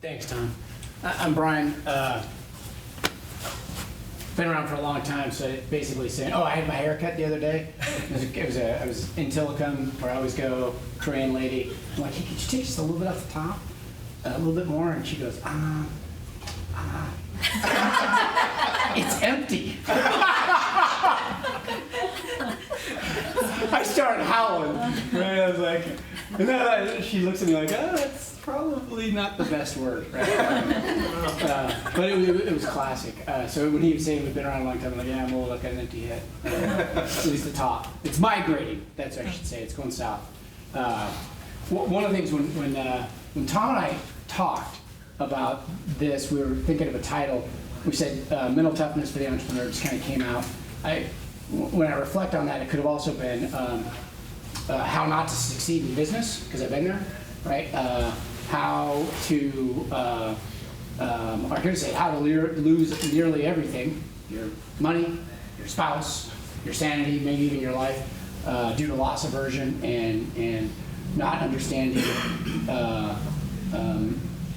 Thanks, Tom. I'm Brian. Been around for a long time, so basically saying, oh, I had my hair cut the other day. I was in Tacoma, where I always go, Korean lady. I'm like, hey, could you take just a little bit off the top? A little bit more? And she goes, it's empty. I started howling. Right? I was like, and then she looks at me like, oh, that's probably not the best word. Right? But it was classic. So when he was saying we've been around a long time, I'm like, yeah, I'm old, I've got an empty head. At least the top. It's migrating, that's what I should say. It's going south. One of the things when Tom and I talked about this, we were thinking of a title. We said Mental Toughness for the Entrepreneur just kind of came out. When I reflect on that, it could have also been how not to succeed in business, because I've been there, right? How to, I could say how to lose nearly everything, your money, your spouse, your sanity, maybe even your life, due to loss aversion and not understanding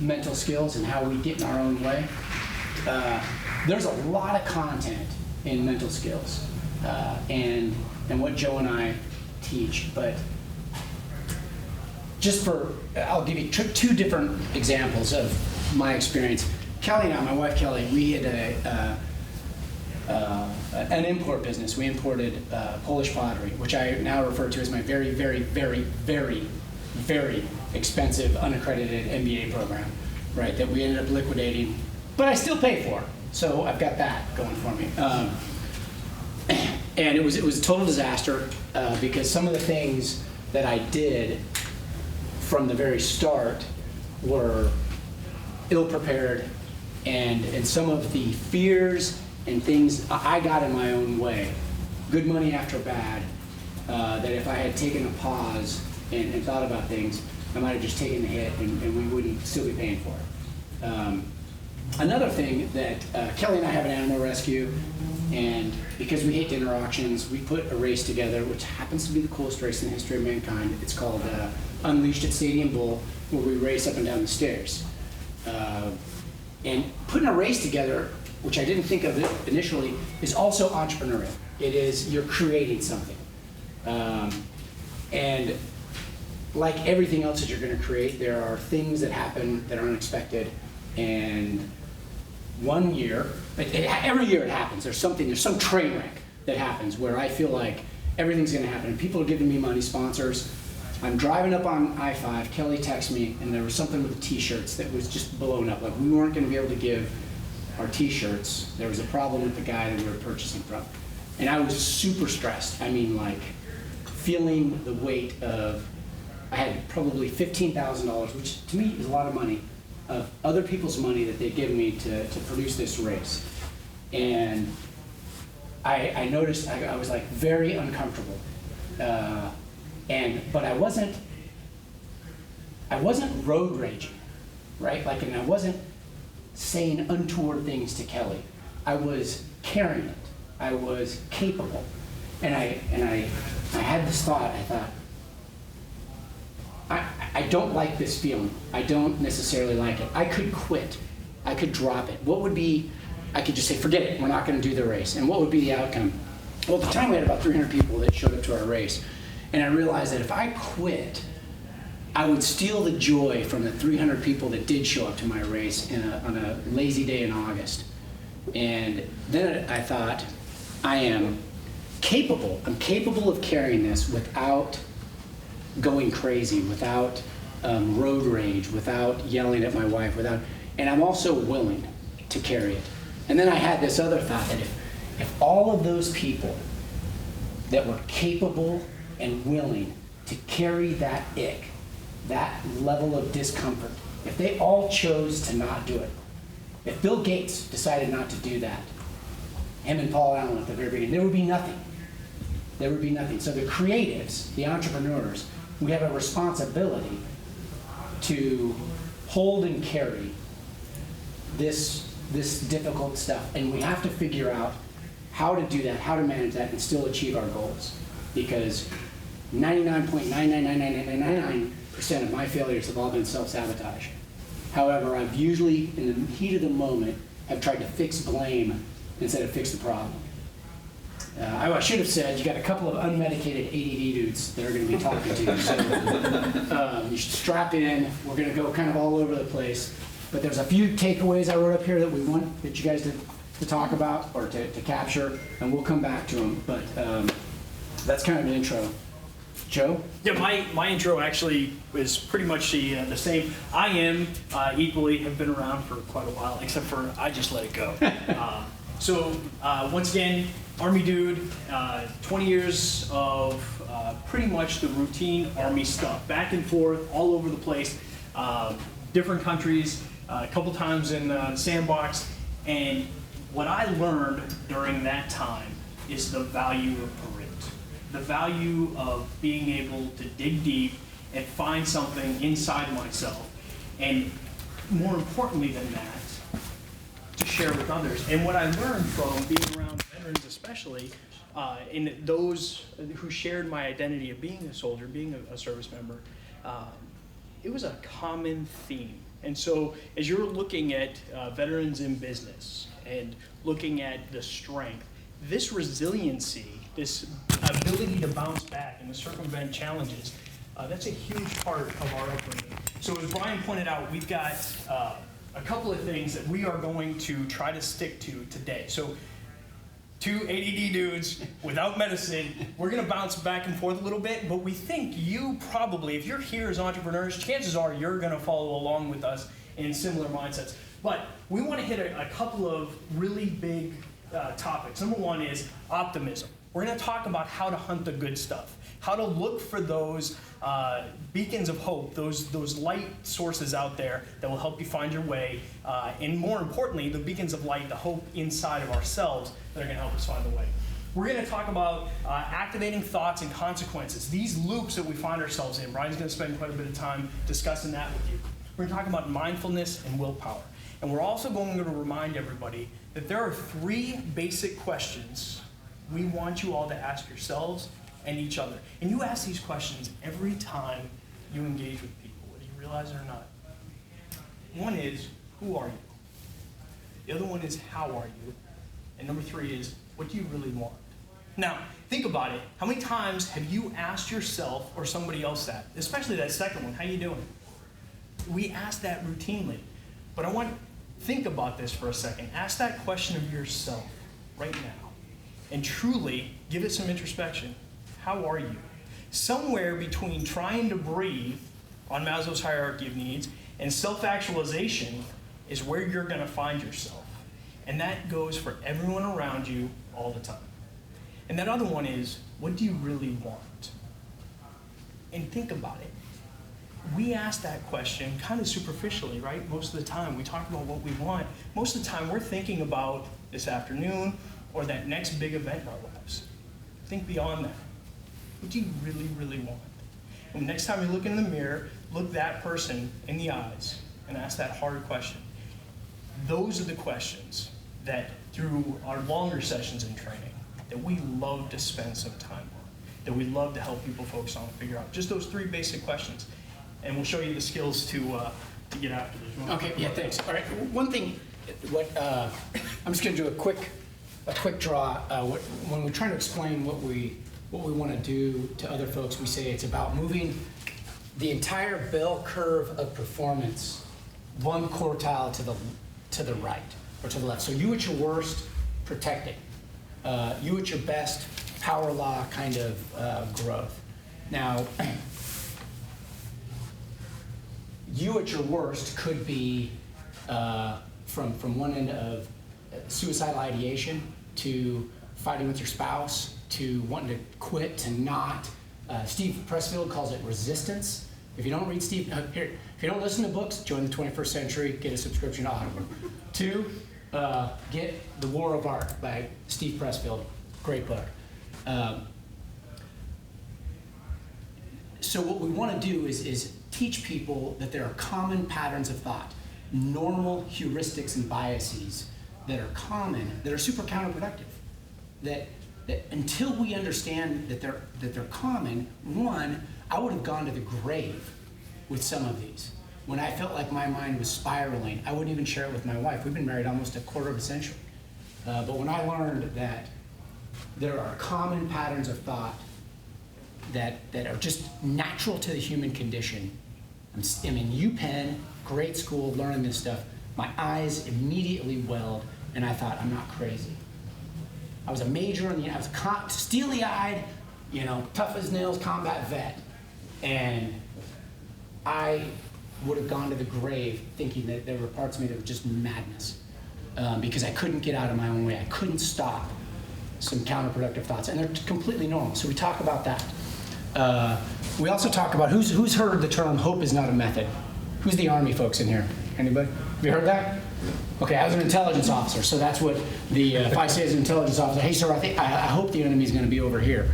mental skills and how we get in our own way. There's a lot of content in mental skills and what Joe and I teach, but I'll give you two different examples of my experience. Kelly and I, my wife Kelly, we had an import business. We imported Polish pottery, which I now refer to as my very, very, very, very, very expensive unaccredited MBA program, right, that we ended up liquidating, but I still pay for. So I've got that going for me. And it was a total disaster because some of the things that I did from the very start were ill-prepared, and some of the fears and things I got in my own way, good money after bad, that if I had taken a pause and thought about things, I might have just taken the hit and we wouldn't still be paying for it. Another thing that Kelly and I have an animal rescue, and because we hate dinner auctions, we put a race together, which happens to be the coolest race in the history of mankind. It's called Unleashed at Stadium Bull, where we race up and down the stairs. And putting a race together, which I didn't think of it initially, is also entrepreneurial. It is, you're creating something. And like everything else that you're going to create, there are things that happen that are unexpected. And one year, every year it happens. There's some train wreck that happens where I feel like everything's going to happen. And people are giving me money, sponsors. I'm driving up on I-5. Kelly texts me, and there was something with the T-shirts that was just blown up. Like we weren't going to be able to give our T-shirts. There was a problem with the guy that we were purchasing from, and I was super stressed. I mean, like feeling the weight of. I had probably $15,000, which to me is a lot of money, of other people's money that they'd given me to produce this race. And I noticed I was like very uncomfortable. But I wasn't road raging, right? Like, and I wasn't saying untoward things to Kelly. I was carrying it. I was capable. And I had this thought, I thought, I don't like this feeling. I don't necessarily like it. I could quit. I could drop it. What would be, I could just say, forget it, we're not going to do the race. And what would be the outcome? Well, at the time we had about 300 people that showed up to our race. And I realized that if I quit, I would steal the joy from the 300 people that did show up to my race on a lazy day in August. And then I thought, I am capable. I'm capable of carrying this without going crazy, without road rage, without yelling at my wife, and I'm also willing to carry it. And then I had this other thought that if all of those people that were capable and willing to carry that ick, that level of discomfort, if they all chose to not do it, if Bill Gates decided not to do that, him and Paul Allen at the very beginning, there would be nothing. There would be nothing. So the creatives, the entrepreneurs, we have a responsibility to hold and carry this difficult stuff, and we have to figure out how to do that, how to manage that, and still achieve our goals. Because 99.99999% of my failures have all been self-sabotage. However, I've usually, in the heat of the moment, have tried to fix blame instead of fix the problem. I should have said, you got a couple of unmedicated ADD dudes that are going to be talking to you. So you should strap in. We're going to go kind of all over the place. But there's a few takeaways I wrote up here that we want that you guys to talk about or to capture, and we'll come back to them. But that's kind of an intro. Joe? Yeah, my intro actually is pretty much the same. I am equally have been around for quite a while, except for I just let it go. So once again, Army dude, 20 years of pretty much the routine Army stuff, back and forth, all over the place, different countries, a couple times in the sandbox, and what I learned during that time is the value of grit, the value of being able to dig deep and find something inside myself, and more importantly than that, to share with others. And what I learned from being around veterans especially, and those who shared my identity of being a soldier, being a service member, it was a common theme. And so as you're looking at veterans in business and looking at the strength, this resiliency, this ability to bounce back and to circumvent challenges, that's a huge part of our upbringing. So as Brian pointed out, we've got a couple of things that we are going to try to stick to today. So two ADD dudes without medicine, we're going to bounce back and forth a little bit, but we think you probably, if you're here as entrepreneurs, chances are you're going to follow along with us in similar mindsets. But we want to hit a couple of really big topics. Number one is optimism. We're going to talk about how to hunt the good stuff, how to look for those beacons of hope, those light sources out there that will help you find your way, and more importantly, the beacons of light, the hope inside of ourselves that are going to help us find the way. We're going to talk about activating thoughts and consequences, these loops that we find ourselves in. Brian's going to spend quite a bit of time discussing that with you. We're going to talk about mindfulness and willpower. And we're also going to remind everybody that there are 3 basic questions we want you all to ask yourselves and each other. And you ask these questions every time you engage with people, whether you realize it or not. One is, who are you? The other one is, how are you? And number 3 is, what do you really want? Now, think about it. How many times have you asked yourself or somebody else that? Especially that second one, how you doing? We ask that routinely. But I want to think about this for a second. Ask that question of yourself right now. And truly give it some introspection. How are you? Somewhere between trying to breathe on Maslow's hierarchy of needs and self-actualization is where you're going to find yourself. And that goes for everyone around you all the time. And that other one is, what do you really want? And think about it. We ask that question kind of superficially, right? Most of the time we talk about what we want. Most of the time we're thinking about this afternoon or that next big event in our lives. Think beyond that. What do you really, really want? And next time you look in the mirror, look that person in the eyes and ask that hard question. Those are the questions that through our longer sessions in training that we love to spend some time on, that we love to help people focus on and figure out. Just those 3 basic questions. And we'll show you the skills to get after this. Okay, yeah, thanks. All right, one thing, I'm just going to do a quick draw. When we're trying to explain what we want to do to other folks, we say it's about moving the entire bell curve of performance 1 quartile to the right or to the left. So you at your worst, protecting. You at your best, power law kind of growth. Now, you at your worst could be from one end of suicidal ideation to fighting with your spouse to wanting to quit to not. Steve Pressfield calls it resistance. If you don't read Steve, here, if you don't listen to books, join the 21st Century, get a subscription to Audible. 2, get The War of Art by Steve Pressfield, great book. So what we want to do is teach people that there are common patterns of thought, normal heuristics and biases that are common, that are super counterproductive. That until we understand that they're common, one, I would have gone to the grave with some of these. when I felt like my mind was spiraling, I wouldn't even share it with my wife. We've been married almost a quarter of a century. But when I learned that there are common patterns of thought that are just natural to the human condition. I mean, UPenn, great school, learning this stuff. My eyes immediately welled, and I thought, I'm not crazy. I was a major in I was a steely-eyed, tough as nails combat vet, and I would have gone to the grave thinking that there were parts of me that were just madness, because I couldn't get out of my own way. I couldn't stop some counterproductive thoughts, and they're completely normal. So we talk about that. We also talk about who's heard the term "hope is not a method." Who's the Army folks in here? Anybody? Have you heard that? Okay, I was an intelligence officer, so that's what if I say as an intelligence officer, hey sir, I hope the enemy's going to be over here.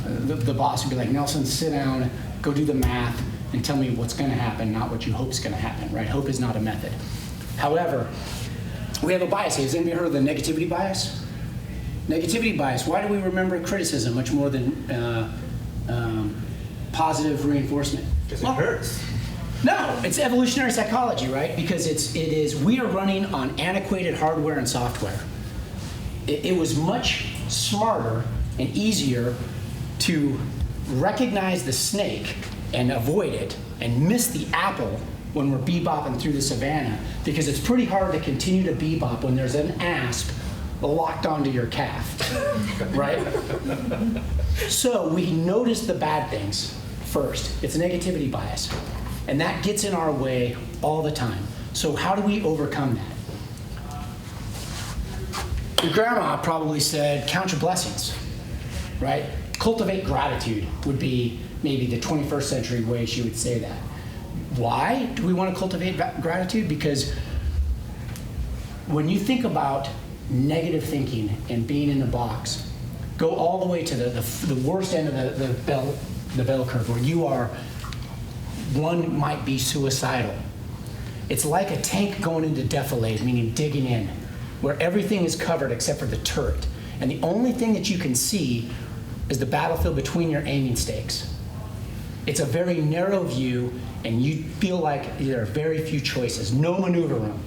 The boss would be like, Nelson, sit down, go do the math, and tell me what's going to happen, not what you hope's going to happen. Right? Hope is not a method. However, we have a bias here. Has anybody heard of the negativity bias? Negativity bias. Why do we remember criticism much more than positive reinforcement? Because it hurts. No, it's evolutionary psychology, right? Because we are running on antiquated hardware and software. It was much smarter and easier to recognize the snake and avoid it and miss the apple when we're bebopping through the savannah, because it's pretty hard to continue to bebop when there's an asp locked onto your calf, right? So we notice the bad things first. It's a negativity bias. And that gets in our way all the time. So how do we overcome that? Your grandma probably said, count your blessings, right? Cultivate gratitude would be maybe the 21st century way she would say that. Why do we want to cultivate gratitude? Because when you think about negative thinking and being in a box, go all the way to the worst end of the bell curve, where one might be suicidal. It's like a tank going into defilade, meaning digging in, where everything is covered except for the turret. And the only thing that you can see is the battlefield between your aiming stakes. It's a very narrow view, and you feel like there are very few choices, no maneuver room.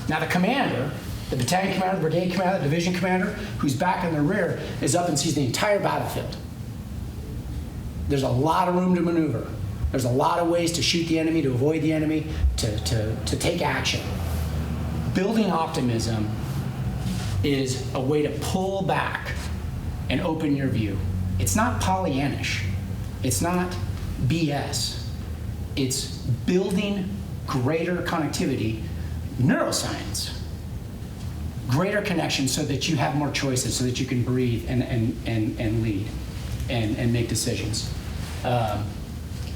Now the commander, the battalion commander, the brigade commander, the division commander, who's back in the rear, is up and sees the entire battlefield. There's a lot of room to maneuver. There's a lot of ways to shoot the enemy, to avoid the enemy, to take action. Building optimism is a way to pull back and open your view. It's not Pollyannish. It's not BS. It's building greater connectivity, neuroscience, greater connection so that you have more choices, so that you can breathe and lead and make decisions.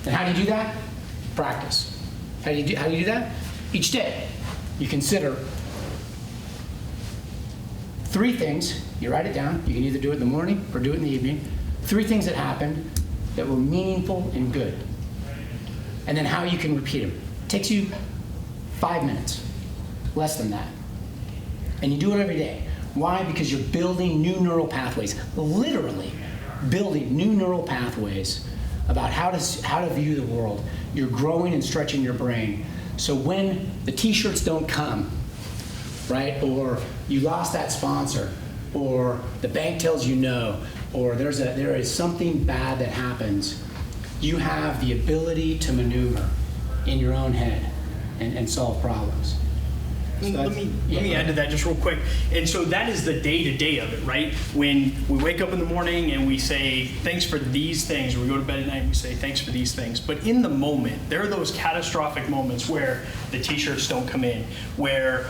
And how do you do that? Practice. How do you do that? Each day, you consider 3 things. You write it down. You can either do it in the morning or do it in the evening. 3 things that happened that were meaningful and good. And then how you can repeat them. It takes you 5 minutes, less than that. And you do it every day. Why? Because you're building new neural pathways, literally building new neural pathways about how to view the world. You're growing and stretching your brain. So when the t-shirts don't come, right, or you lost that sponsor, or the bank tells you no, or there is something bad that happens, you have the ability to maneuver in your own head and solve problems. Let me add to that just real quick. And so that is the day-to-day of it, right? When we wake up in the morning and we say, thanks for these things, or we go to bed at night and we say, thanks for these things. But in the moment, there are those catastrophic moments where the t-shirts don't come in, where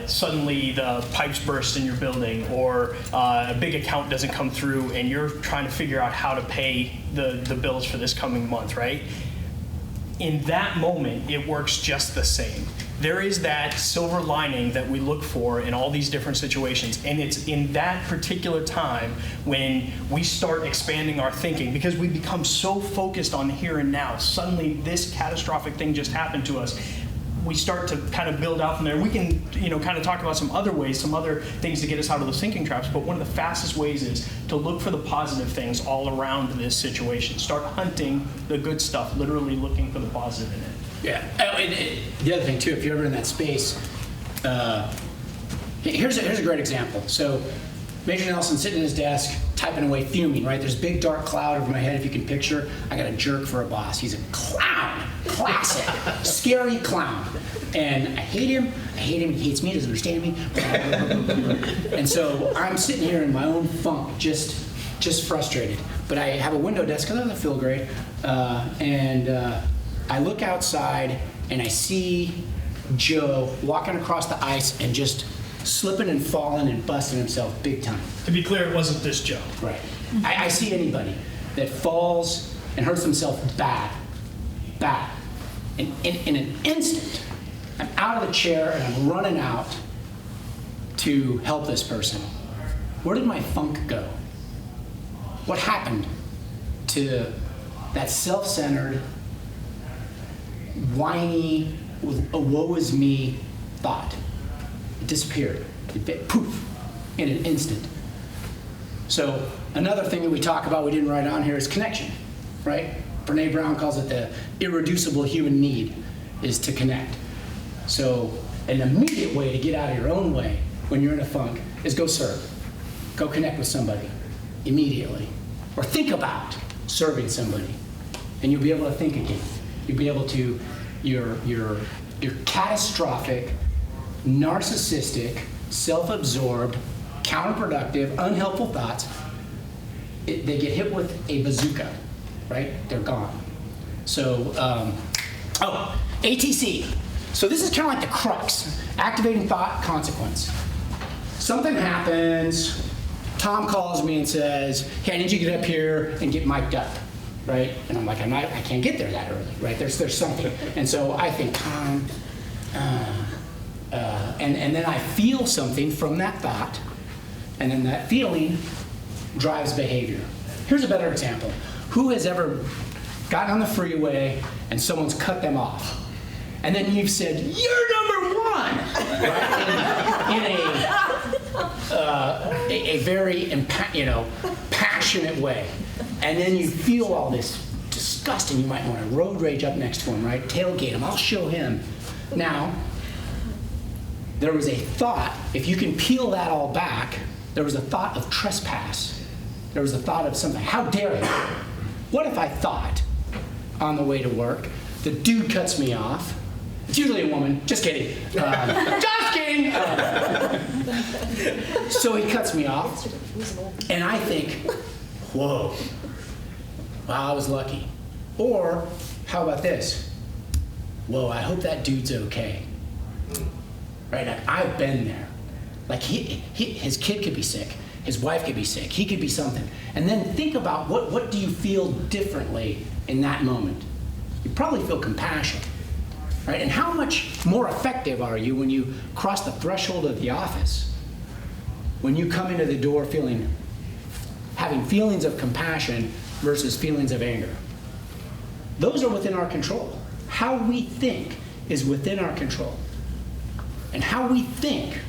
suddenly the pipes burst in your building, or a big account doesn't come through, and you're trying to figure out how to pay the bills for this coming month, right? In that moment, it works just the same. There is that silver lining that we look for in all these different situations, and it's in that particular time when we start expanding our thinking, because we become so focused on the here and now. Suddenly, this catastrophic thing just happened to us. We start to kind of build out from there. We can, kind of talk about some other ways, some other things to get us out of those thinking traps, but one of the fastest ways is to look for the positive things all around this situation. Start hunting the good stuff, literally looking for the positive in it. Yeah. Oh, and the other thing too, if you're ever in that space, here's a great example. So Major Nelson sitting at his desk, typing away, fuming, right? There's a big dark cloud over my head, if you can picture. I got a jerk for a boss. He's a clown, classic, scary clown. And I hate him, he hates me, doesn't understand me. And so I'm sitting here in my own funk, just frustrated. But I have a window desk, because I don't feel great. I look outside and I see Joe walking across the ice and just slipping and falling and busting himself big time. To be clear, it wasn't this Joe. Right. I see anybody that falls and hurts themselves bad. In an instant, I'm out of the chair and I'm running out to help this person. Where did my funk go? What happened to that self-centered, whiny, woe is me thought? It disappeared. Poof, in an instant. So another thing that we talk about, we didn't write on here, is connection, right? Brene Brown calls it the irreducible human need, is to connect. So an immediate way to get out of your own way when you're in a funk is go serve. Go connect with somebody immediately. Or think about serving somebody. And you'll be able to think again. You'll be able to, your catastrophic, narcissistic, self-absorbed, counterproductive, unhelpful thoughts, they get hit with a bazooka, right? They're gone. So, ATC. So this is kind of like the crux, activating thought, consequence. Something happens, Tom calls me and says, hey, I need you to get up here and get mic'd up, right? And I'm like, I can't get there that early, right? There's something. And so I think, Tom, and then I feel something from that thought, and then that feeling drives behavior. Here's a better example. Who has ever gotten on the freeway and someone's cut them off? And then you've said, you're number one, right? in a very passionate way. And then you feel all this disgust, and you might want to road rage up next to him, right? Tailgate him, I'll show him. Now, there was a thought, if you can peel that all back, there was a thought of trespass. There was a thought of something, how dare you? What if I thought on the way to work, the dude cuts me off, it's usually a woman, just kidding. Just kidding! So he cuts me off, and I think, whoa, wow, I was lucky. Or, how about this? Whoa, I hope that dude's okay. Right, I've been there. Like his kid could be sick, his wife could be sick, he could be something. And then think about what do you feel differently in that moment? You probably feel compassion, right? And how much more effective are you when you cross the threshold of the office? When you come into the door having feelings of compassion versus feelings of anger. Those are within our control. How we think is within our control. And how we think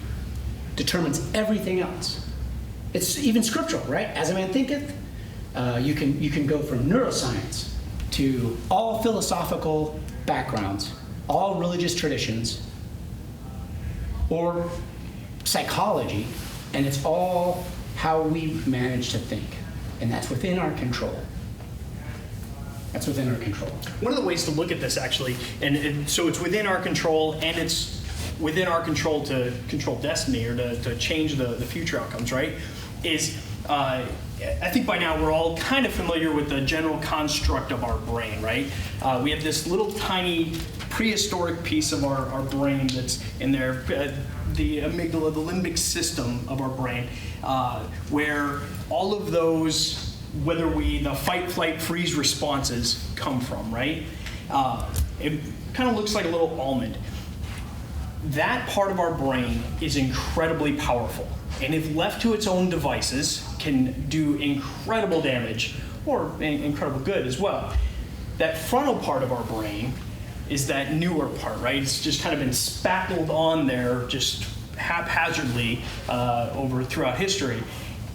determines everything else. It's even scriptural, right? As a man thinketh, you can go from neuroscience to all philosophical backgrounds, all religious traditions, or psychology, and it's all how we manage to think. And that's within our control. That's within our control. One of the ways to look at this, actually, and so it's within our control, and it's within our control to control destiny, or to change the future outcomes, right? Is I think by now we're all kind of familiar with the general construct of our brain, right? We have this little tiny prehistoric piece of our brain that's in there, the amygdala, the limbic system of our brain, where all of those, whether the fight, flight, freeze responses come from, right? It kind of looks like a little almond. That part of our brain is incredibly powerful, and if left to its own devices, can do incredible damage, or incredible good as well. That frontal part of our brain is that newer part, right? It's just kind of been spackled on there just haphazardly throughout history.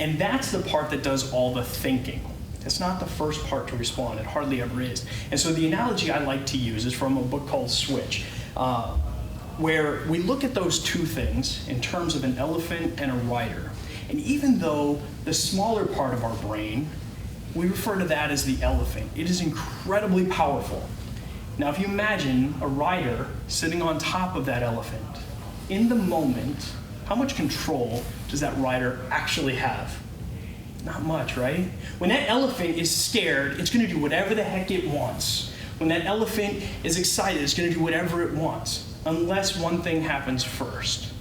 And that's the part that does all the thinking. That's not the first part to respond. It hardly ever is. And so the analogy I like to use is from a book called Switch, where we look at those two things in terms of an elephant and a rider. And even though the smaller part of our brain, we refer to that as the elephant, it is incredibly powerful. Now, if you imagine a rider sitting on top of that elephant, in the moment, how much control does that rider actually have? Not much, right? When that elephant is scared, it's going to do whatever the heck it wants. When that elephant is excited, it's going to do whatever it wants, unless one thing happens first.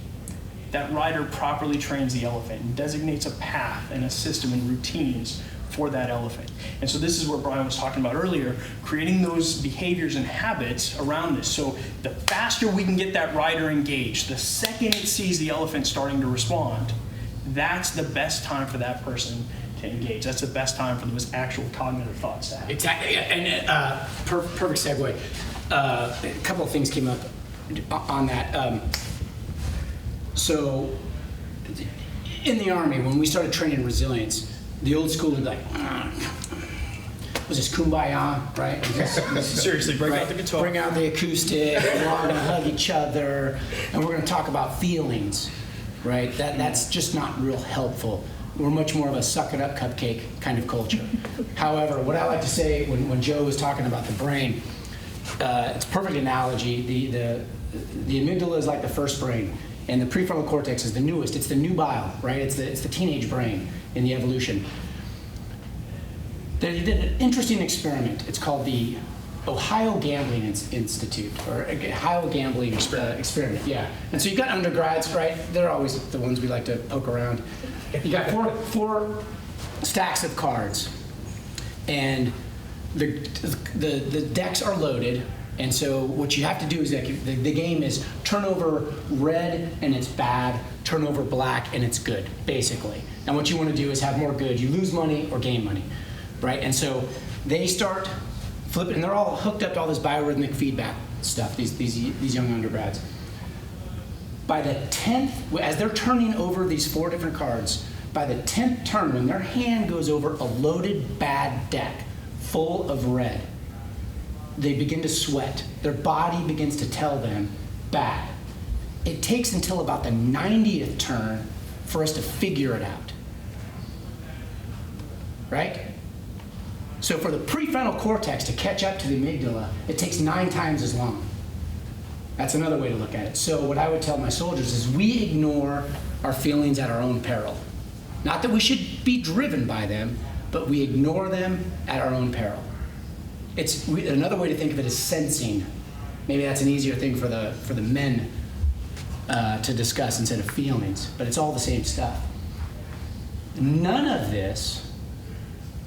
That rider properly trains the elephant and designates a path and a system and routines for that elephant. And so this is what Brian was talking about earlier, creating those behaviors and habits around this. So the faster we can get that rider engaged, the second it sees the elephant starting to respond, that's the best time for that person to engage. That's the best time for those actual cognitive thoughts to happen. Exactly, and perfect segue. A couple of things came up on that. So in the Army, when we started training resilience, the old school would be like, was this kumbaya, right? Seriously, bring out the guitar. Bring out the acoustic, we're all gonna hug each other, and we're gonna talk about feelings, right? That's just not real helpful. We're much more of a suck it up cupcake kind of culture. However, what I like to say when Joe was talking about the brain, it's a perfect analogy. The amygdala is like the first brain, and the prefrontal cortex is the newest. It's the nubile, right? It's the teenage brain in the evolution. They did an interesting experiment. It's called the Ohio Gambling Institute, or Ohio Gambling Experiment, yeah. And so you've got undergrads, right? They're always the ones we like to poke around. You got four stacks of cards, and the decks are loaded. And so what you have to do is that the game is turn over red and it's bad, turn over black and it's good, basically. And what you want to do is have more good. You lose money or gain money, right? And so they start flipping, and they're all hooked up to all this biorhythmic feedback stuff, these young undergrads. By the 10th, as they're turning over these 4 different cards, by the 10th turn, when their hand goes over a loaded bad deck full of red, they begin to sweat. Their body begins to tell them, bad. It takes until about the 90th turn for us to figure it out. Right? So for the prefrontal cortex to catch up to the amygdala, it takes 9 times as long. That's another way to look at it. So what I would tell my soldiers is we ignore our feelings at our own peril. Not that we should be driven by them, but we ignore them at our own peril. Another way to think of it is sensing. Maybe that's an easier thing for the men to discuss instead of feelings, but it's all the same stuff. None of this,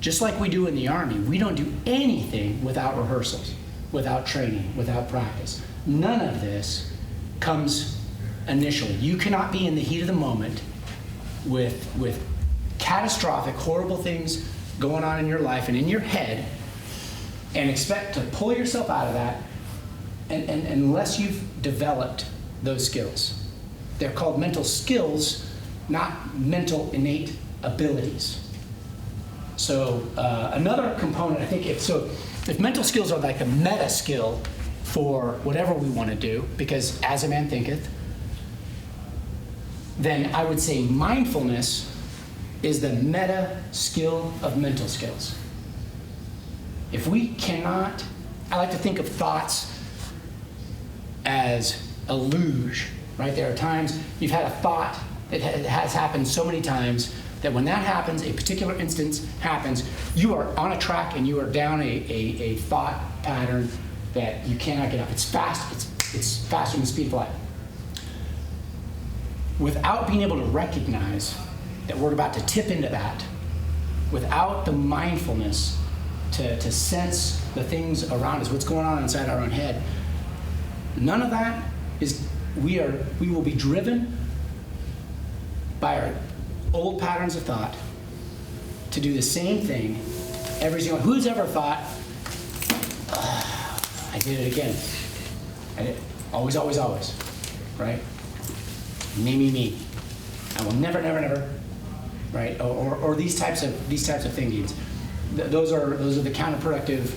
just like we do in the Army, we don't do anything without rehearsals, without training, without practice. None of this comes initially. You cannot be in the heat of the moment with catastrophic, horrible things going on in your life and in your head and expect to pull yourself out of that and unless you've developed those skills. They're called mental skills, not mental innate abilities. So another component, I think, if mental skills are like a meta skill for whatever we want to do, because as a man thinketh, then I would say mindfulness is the meta skill of mental skills. If we cannot, I like to think of thoughts as a luge, right? There are times you've had a thought that has happened so many times that when that happens, a particular instance happens, you are on a track and you are down a thought pattern that you cannot get up. It's fast, it's faster than the speed of light. Without being able to recognize that we're about to tip into that, without the mindfulness to sense the things around us, what's going on inside our own head, none of that is, we will be driven by our old patterns of thought to do the same thing every single. Who's ever thought, I did it again? I did. Always, always, always, right? Me. I will never, right? Or these types of thinkings. those are the counterproductive,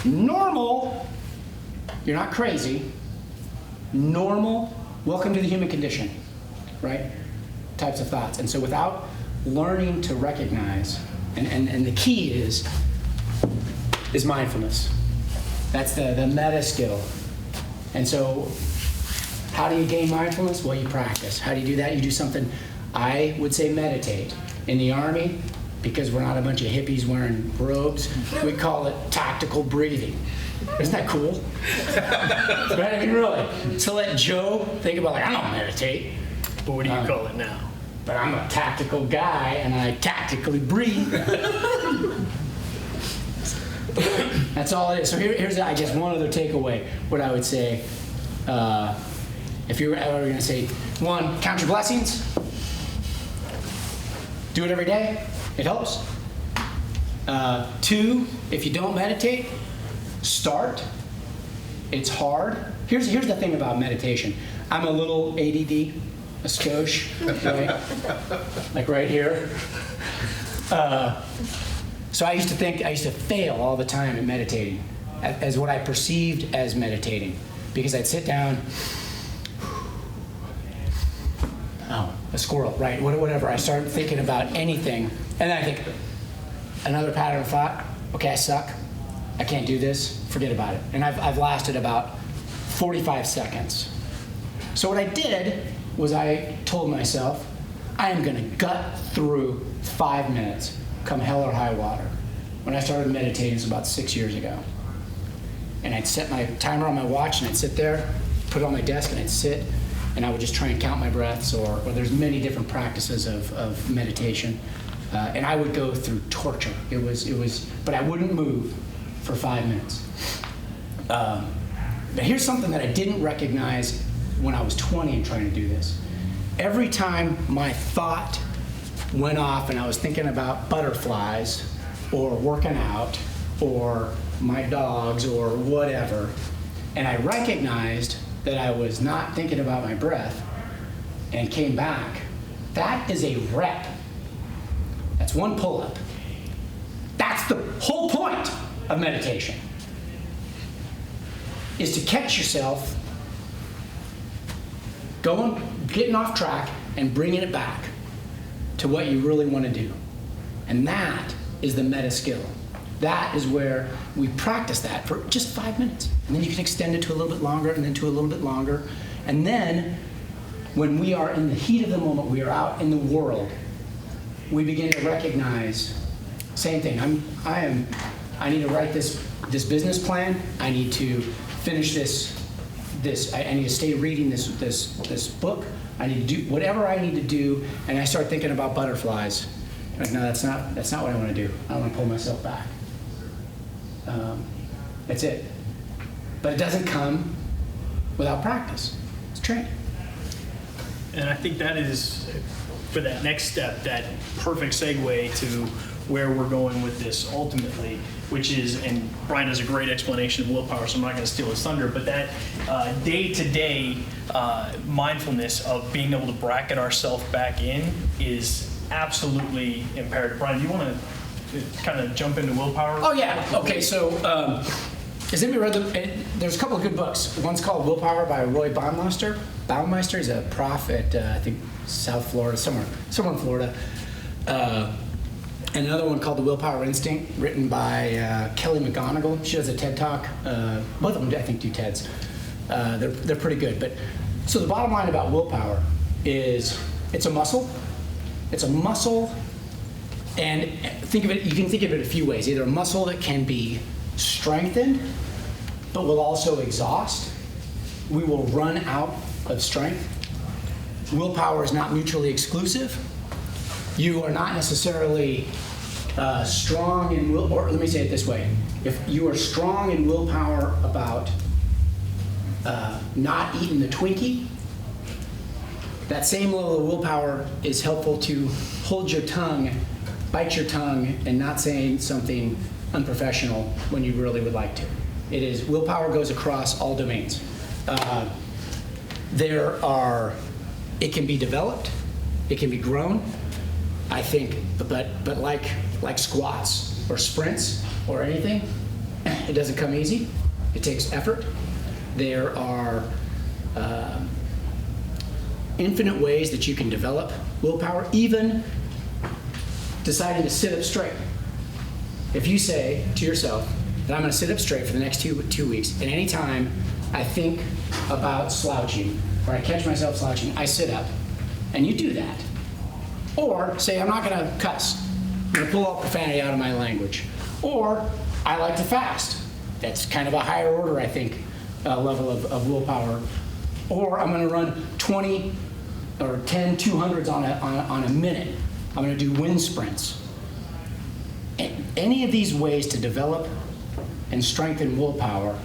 normal, you're not crazy, normal, welcome to the human condition, right? Types of thoughts. And so without learning to recognize, and the key is mindfulness. That's the meta skill. And so how do you gain mindfulness? Well, you practice. How do you do that? You do something, I would say meditate. In the Army, because we're not a bunch of hippies wearing robes, we call it tactical breathing. Isn't that cool? Right? I mean, really. So let Joe think about, like, I don't meditate. But what do you call it now? But I'm a tactical guy, and I tactically breathe. That's all it is. So here's, I guess, one other takeaway. What I would say, if you were ever going to say, 1, count your blessings. Do it every day. It helps. 2, if you don't meditate, start. It's hard. Here's the thing about meditation. I'm a little ADD, a skosh, right? Like right here. So I used to fail all the time at meditating, as what I perceived as meditating, because I'd sit down, a squirrel, right? Whatever. I start thinking about anything, and then I think, another pattern of thought. Okay, I suck. I can't do this. Forget about it. And I've lasted about 45 seconds. So what I did was I told myself, I am going to gut through 5 minutes, come hell or high water. When I started meditating, it was about 6 years ago. And I'd set my timer on my watch, and I'd sit there, put it on my desk, and I'd sit, and I would just try and count my breaths, or there's many different practices of meditation. And I would go through torture. It was, but I wouldn't move for 5 minutes. But here's something that I didn't recognize when I was 20 and trying to do this. Every time my thought went off and I was thinking about butterflies or working out or my dogs or whatever, and I recognized that I was not thinking about my breath and came back, that is a rep. That's 1 pull-up. That's the whole point of meditation, is to catch yourself getting off track and bringing it back to what you really want to do. And that is the meta skill. That is where we practice that for just 5 minutes. And then you can extend it to a little bit longer, and then to a little bit longer. And then when we are in the heat of the moment, we are out in the world, we begin to recognize, same thing, I need to write this business plan. I need to finish I need to stay reading this book. I need to do whatever I need to do, and I start thinking about butterflies. Like, no, that's not what I want to do. I want to pull myself back. That's it. But it doesn't come without practice. It's training. And I think that is, for that next step, that perfect segue to where we're going with this ultimately, which is, and Brian has a great explanation of willpower, so I'm not going to steal his thunder, but that day-to-day mindfulness of being able to bracket ourselves back in is absolutely imperative. Brian, do you want to kind of jump into willpower? Oh, yeah. Okay, so has anybody read there's a couple of good books. One's called Willpower by Roy Baumeister. Baumeister is a prof at, I think, South Florida, somewhere in Florida. And another one called The Willpower Instinct, written by Kelly McGonigal. She does a TED Talk. Both of them, I think, do TEDs. They're pretty good. But so the bottom line about willpower is it's a muscle. It's a muscle, and you can think of it a few ways. Either a muscle that can be strengthened, but will also exhaust. We will run out of strength. Willpower is not mutually exclusive. You are not necessarily strong in will, or let me say it this way. If you are strong in willpower about not eating the Twinkie, that same level of willpower is helpful to hold your tongue, bite your tongue, and not saying something unprofessional when you really would like to. Willpower goes across all domains. It can be developed, it can be grown, I think, but like squats, or sprints or anything, it doesn't come easy. It takes effort. There are infinite ways that you can develop willpower, even deciding to sit up straight. If you say to yourself that I'm going to sit up straight for the next two weeks, and any time I think about slouching or I catch myself slouching, I sit up, and you do that. Or say I'm not going to cuss. I'm going to pull all profanity out of my language. Or I like to fast. That's kind of a higher order, I think, level of willpower. Or I'm going to run 20 or 10 200s on a minute. I'm going to do wind sprints. Any of these ways to develop and strengthen willpower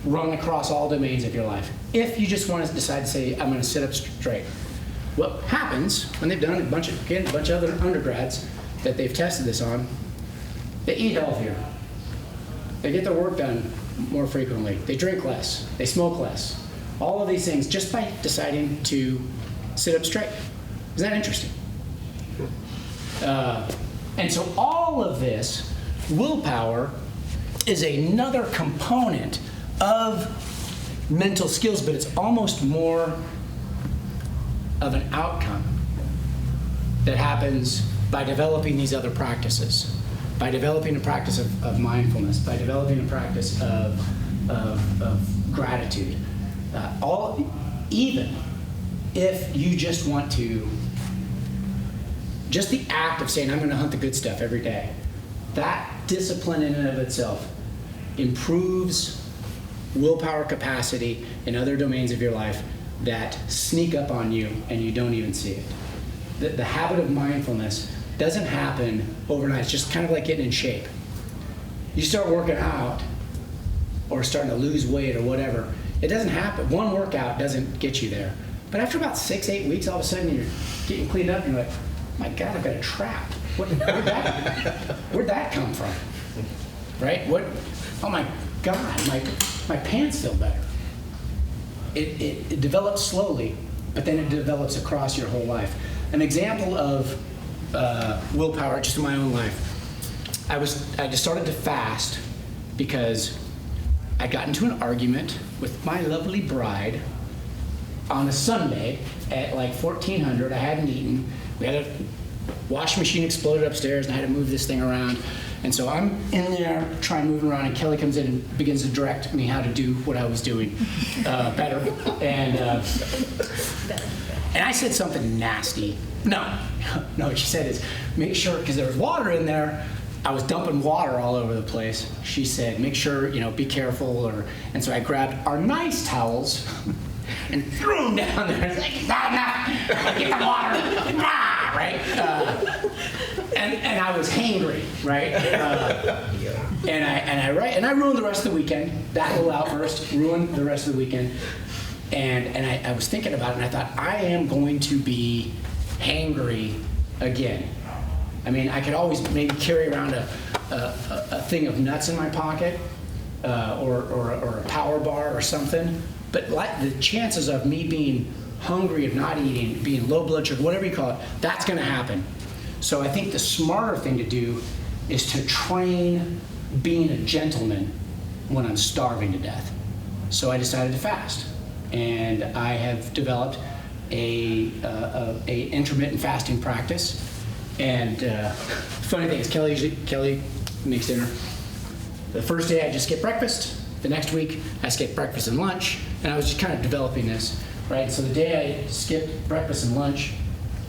run across all domains of your life. If you just want to decide to say, I'm going to sit up straight. What happens when they've done a bunch of other undergrads that they've tested this on, they eat healthier. They get their work done more frequently. They drink less. They smoke less. All of these things just by deciding to sit up straight. Is that interesting? And so all of this, willpower, is another component of mental skills, but it's almost more of an outcome that happens by developing these other practices, by developing a practice of mindfulness, by developing a practice of gratitude. Even if you just want to, just the act of saying, I'm going to hunt the good stuff every day, that discipline in and of itself improves willpower capacity in other domains of your life that sneak up on you and you don't even see it. The habit of mindfulness doesn't happen overnight. It's just kind of like getting in shape. You start working out or starting to lose weight or whatever, it doesn't happen. One workout doesn't get you there. But after about 6-8 weeks, all of a sudden you're getting cleaned up and you're like, my God, I've got a trap. Where'd that come from? Right? Oh my God, my pants feel better. It develops slowly, but then it develops across your whole life. An example of willpower, just in my own life, I just started to fast because I got into an argument with my lovely bride on a Sunday at like 1400. I hadn't eaten. We had a washing machine exploded upstairs, and I had to move this thing around. And so I'm in there trying to move around, and Kelly comes in and begins to direct me how to do what I was doing better. And I said something nasty. No, what she said is, make sure, because there was water in there, I was dumping water all over the place. She said, make sure, be careful. And so I grabbed our nice towels and threw them down there. It's like, nah, get the water, nah, right? And I was hangry, right? And I ruined the rest of the weekend. That little outburst ruined the rest of the weekend. And I was thinking about it, and I thought, I am going to be hangry again. I mean, I could always maybe carry around a thing of nuts in my pocket, or a power bar or something. But the chances of me being hungry, of not eating, being low blood sugar, whatever you call it, that's going to happen. So I think the smarter thing to do is to train being a gentleman when I'm starving to death. So I decided to fast, and I have developed a intermittent fasting practice. And funny thing is, Kelly makes dinner. The first day I just skip breakfast. The next week I skip breakfast and lunch, and I was just kind of developing this, right? So the day I skipped breakfast and lunch,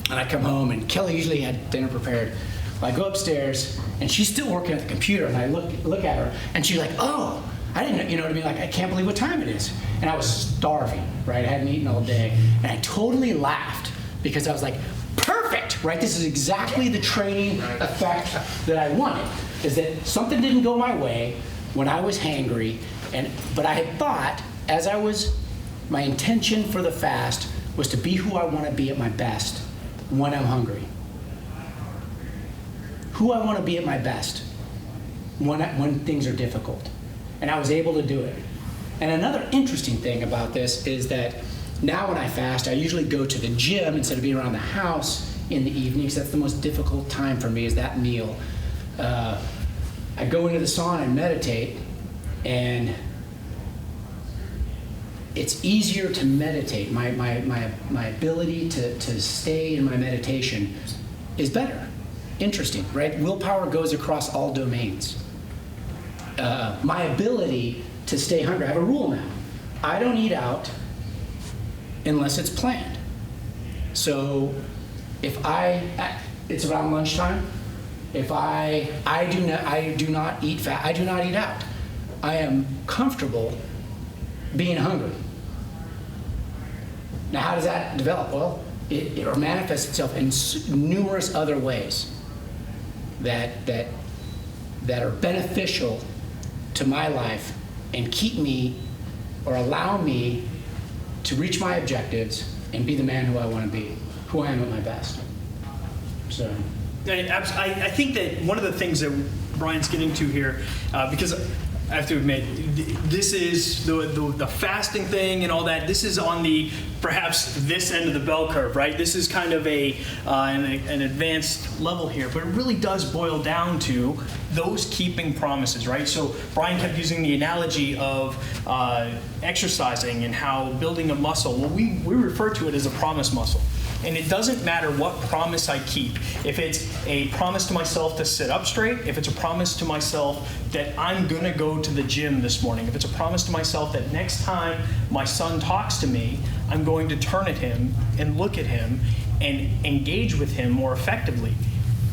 and I come home, and Kelly usually had dinner prepared. Well, I go upstairs, and she's still working at the computer, and I look at her, and she's like, oh, I didn't know, you know what I mean? Like, I can't believe what time it is. And I was starving, right? I hadn't eaten all day, and I totally laughed because I was like, perfect, right? This is exactly the training effect that I wanted, is that something didn't go my way when I was hangry, but I had thought, my intention for the fast was to be who I want to be at my best when I'm hungry. Who I want to be at my best when things are difficult. And I was able to do it. And another interesting thing about this is that now when I fast, I usually go to the gym instead of being around the house in the evenings. That's the most difficult time for me, is that meal. I go into the sauna and meditate, and it's easier to meditate. My ability to stay in my meditation is better. Interesting, right? Willpower goes across all domains. My ability to stay hungry, I have a rule now. I don't eat out unless it's planned. So if it's around lunchtime, if I do not eat fat, I do not eat out. I am comfortable being hungry. Now, how does that develop? Well, it manifests itself in numerous other ways that are beneficial to my life and keep me or allow me to reach my objectives and be the man who I want to be, who I am at my best. So. I think that one of the things that Brian's getting to here, because I have to admit, this is the fasting thing and all that. This is on the perhaps this end of the bell curve, right? This is kind of an advanced level here, but it really does boil down to those keeping promises, right? So Brian kept using the analogy of exercising and how building a muscle. Well, we refer to it as a promise muscle. And it doesn't matter what promise I keep. If it's a promise to myself to sit up straight, if it's a promise to myself that I'm gonna go to the gym this morning, if it's a promise to myself that next time my son talks to me, I'm going to turn at him and look at him and engage with him more effectively.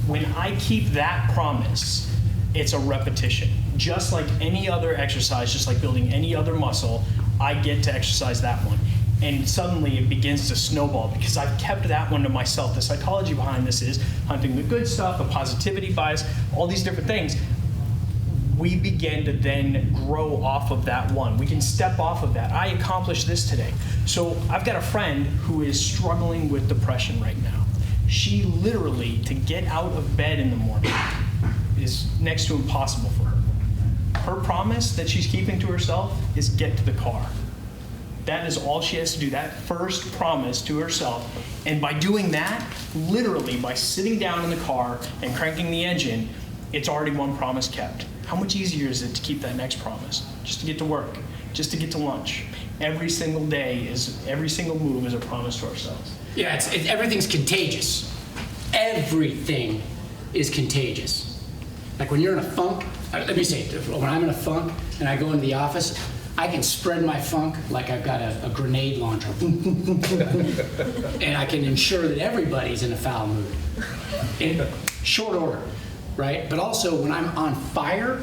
When I keep that promise, it's a repetition. Just like any other exercise, just like building any other muscle, I get to exercise that one. And suddenly it begins to snowball because I've kept that one to myself. The psychology behind this is hunting the good stuff, the positivity bias, all these different things. We begin to then grow off of that one. We can step off of that. I accomplished this today. So I've got a friend who is struggling with depression right now. She literally, to get out of bed in the morning is next to impossible for her. Her promise that she's keeping to herself is get to the car. That is all she has to do, that first promise to herself. And by doing that, literally by sitting down in the car and cranking the engine, it's already one promise kept. How much easier is it to keep that next promise? Just to get to work, just to get to lunch. Every single day every single move is a promise to ourselves. Yeah, everything's contagious. Everything is contagious. Like when you're in a funk, let me say, when I'm in a funk and I go into the office, I can spread my funk like I've got a grenade launcher. And I can ensure that everybody's in a foul mood. In short order, right? But also when I'm on fire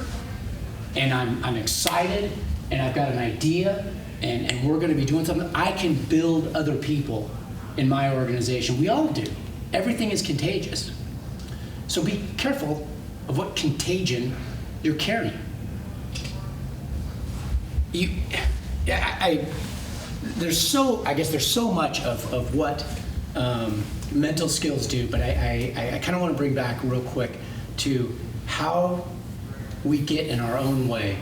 and I'm excited and I've got an idea and we're gonna be doing something, I can build other people in my organization. We all do. Everything is contagious. So be careful of what contagion you're carrying. There's so much of what mental skills do, but I kind of want to bring back real quick to how we get in our own way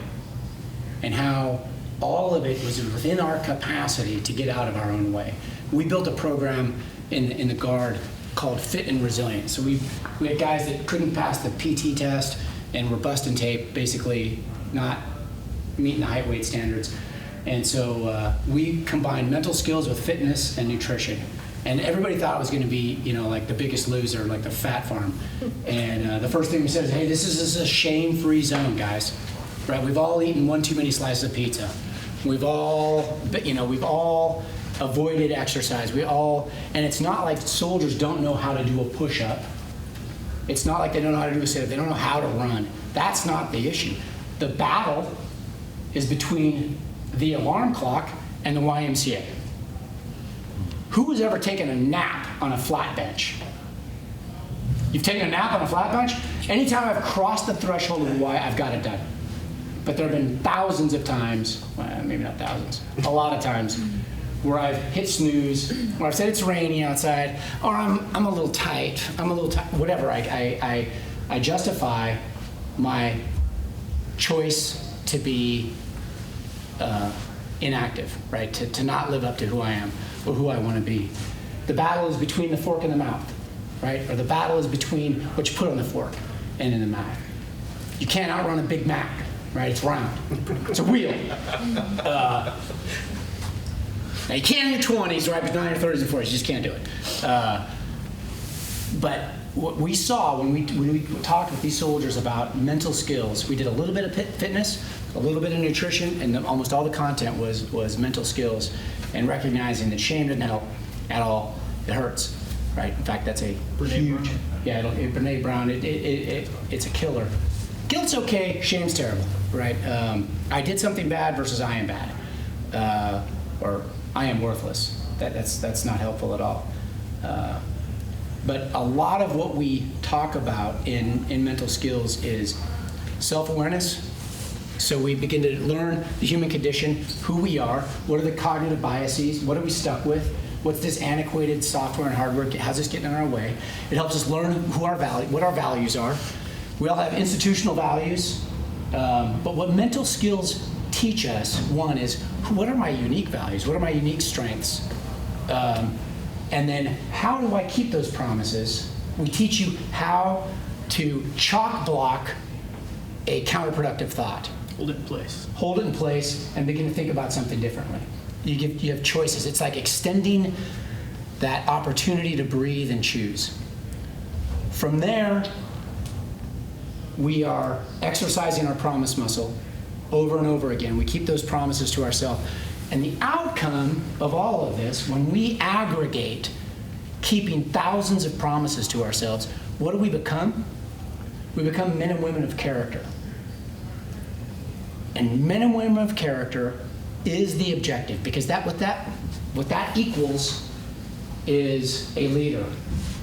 and how all of it was within our capacity to get out of our own way. We built a program in the Guard called Fit and Resilient. So we had guys that couldn't pass the PT test and were busting tape, basically not meeting the height weight standards. And so we combined mental skills with fitness and nutrition. And everybody thought it was going to be, like the Biggest Loser, like the Fat Farm. And the first thing we said is, hey, this is a shame-free zone, guys. Right? We've all eaten one too many slices of pizza. We've all avoided exercise. And it's not like soldiers don't know how to do a push-up. It's not like they don't know how to do a sit-up. They don't know how to run. That's not the issue. The battle is between the alarm clock and the YMCA. Who has ever taken a nap on a flat bench? You've taken a nap on a flat bench? Anytime I've crossed the threshold of the Y, I've got it done. But there have been thousands of times, well, maybe not thousands, a lot of times, where I've hit snooze, where I've said it's rainy outside, or I'm a little tight, whatever. I justify my choice to be inactive, right? To not live up to who I am or who I want to be. The battle is between the fork and the mouth, right? Or the battle is between what you put on the fork and in the mouth. You can't outrun a Big Mac, right? It's round. It's a wheel. Now you can't in your 20s, right? But not in your 30s and 40s. You just can't do it. But what we saw when we talked with these soldiers about mental skills, we did a little bit of fitness, a little bit of nutrition, and almost all the content was mental skills, and recognizing that shame doesn't help at all. It hurts, right? In fact, that's a huge, Brene Brown. It's a killer. Guilt's okay, shame's terrible, right? I did something bad versus I am bad, or I am worthless. That's not helpful at all. But a lot of what we talk about in mental skills is self-awareness. So we begin to learn the human condition, who we are, what are the cognitive biases, what are we stuck with, what's this antiquated software and hardware, how's this getting in our way? It helps us learn what our values are. We all have institutional values, but what mental skills teach us, one is, what are my unique values? What are my unique strengths? And then how do I keep those promises? We teach you how to chalk block a counterproductive thought. Hold it in place. Hold it in place and begin to think about something differently. You have choices. It's like extending that opportunity to breathe and choose. From there, we are exercising our promise muscle over and over again. We keep those promises to ourselves. And the outcome of all of this, when we aggregate keeping thousands of promises to ourselves, what do we become? We become men and women of character. And men and women of character is the objective, because what that equals is a leader,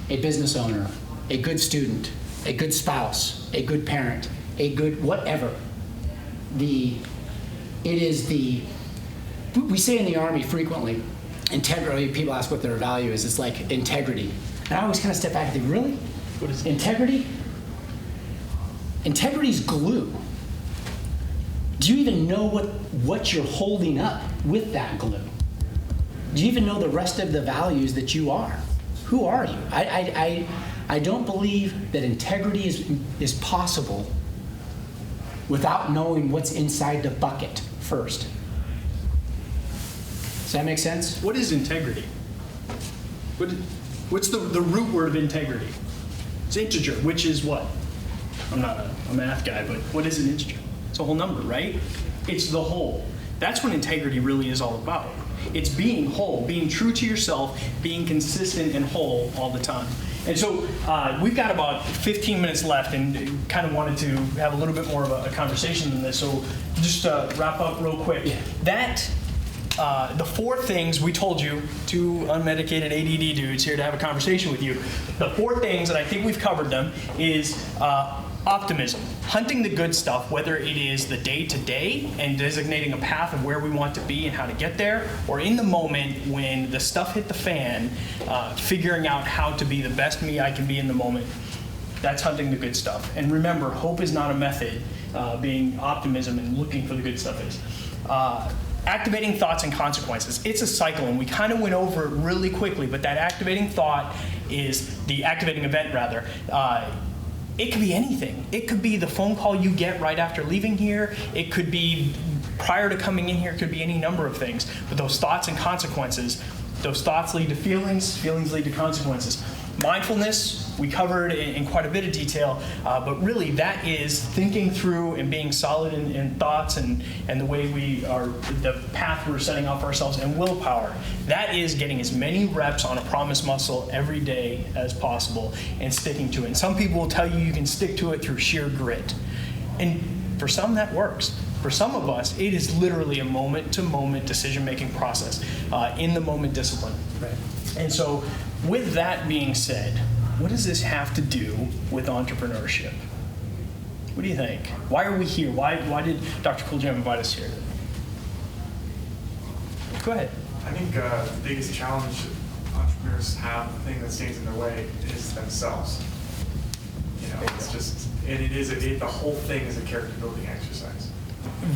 a business owner, a good student, a good spouse, a good parent, a good whatever. We say in the Army frequently, integrity, people ask what their value is, it's like integrity. And I always kind of step back and think, really? What is it? Integrity? Integrity's glue. Do you even know what you're holding up with that glue? Do you even know the rest of the values that you are? Who are you? I don't believe that integrity is possible without knowing what's inside the bucket first. Does that make sense? What is integrity? What's the root word of integrity? It's integer, which is what? I'm not a math guy, but what is an integer? It's a whole number, right? It's the whole. That's what integrity really is all about. It's being whole, being true to yourself, being consistent and whole all the time. And so we've got about 15 minutes left, and kind of wanted to have a little bit more of a conversation than this. So just wrap up real quick. Yeah. The 4 things we told you, 2 unmedicated ADD dudes here to have a conversation with you. The 4 things, and I think we've covered them, is optimism, hunting the good stuff, whether it is the day-to-day and designating a path of where we want to be and how to get there, or in the moment when the stuff hit the fan, figuring out how to be the best me I can be in the moment. That's hunting the good stuff. And remember, hope is not a method, being optimism and looking for the good stuff is. Activating thoughts and consequences. It's a cycle, and we kind of went over it really quickly, but that activating thought is the activating event, rather. It could be anything. It could be the phone call you get right after leaving here. It could be prior to coming in here. It could be any number of things. But those thoughts and consequences, those thoughts lead to feelings, feelings lead to consequences. Mindfulness, we covered in quite a bit of detail, but really that is thinking through and being solid in thoughts and the way we are, the path we're setting up for ourselves, and willpower. That is getting as many reps on a promise muscle every day as possible and sticking to it. And some people will tell you you can stick to it through sheer grit. And for some that works. For some of us, it is literally a moment-to-moment decision-making process, in-the-moment discipline. Right. And so, with that being said, what does this have to do with entrepreneurship? What do you think? Why are we here? Why did Dr. Cool Jam invite us here? Go ahead. I think the biggest challenge entrepreneurs have, the thing that stands in their way, is themselves. You know, it's just, and the whole thing is a character building exercise.